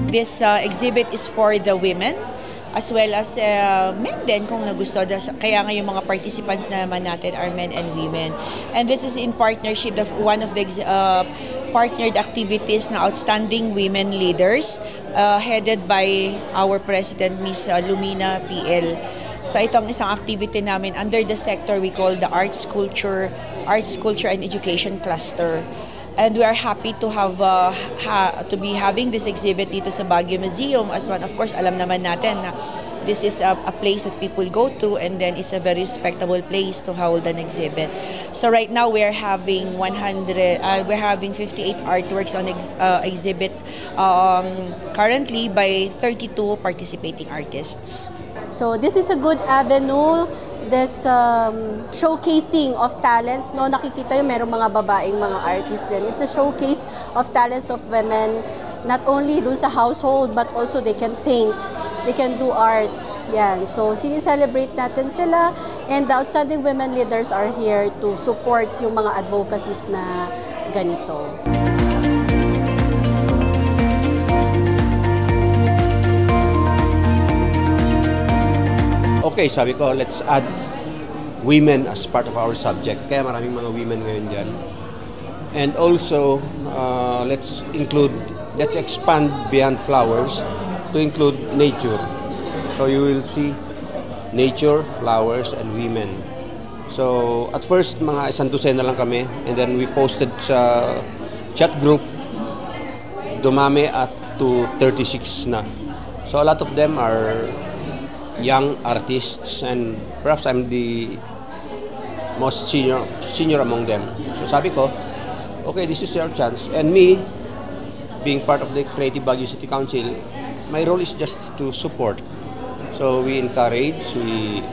This exhibit is for the women as well as men din kung nagusto. Kaya nga yung mga participants naman natin are men and women. And this is in partnership of one of the partnered activities na Outstanding Women Leaders headed by our President, Ms. Lumina PL. So itong isang activity namin under the sector we call the Arts, Culture and Education Cluster. And we are happy to have to be having this exhibit dito sa Baguio Museum. As one, of course, alam naman natin na this is a place that people go to, and then it's a very respectable place to hold an exhibit. So right now we're having 58 artworks on exhibit currently by 32 participating artists. So this is a good avenue. This showcasing of talents, no, nakikita yung merong mga babaeng mga artists din. It's a showcase of talents of women, not only dun sa household but also they can paint, they can do arts. Yan. So sinicelebrate natin sila, and the Outstanding Women Leaders are here to support yung mga advocacies na ganito. Okay, sabi ko, let's add women as part of our subject. Kaya maraming mga women ngayon dyan. And also, let's expand beyond flowers to include nature. So you will see nature, flowers, and women. So at first, mga 100 na lang kami. And then we posted sa chat group, dumami at to 36 na. So a lot of them are young artists, and perhaps I'm the most senior among them. So sabi ko, okay, this is your chance. And me, being part of the Creative Baguio City Council, my role is just to support. So we encourage, we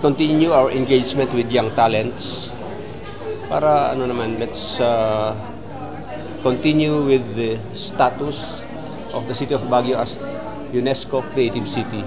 continue our engagement with young talents para let's continue with the status of the city of Baguio as UNESCO Creative City.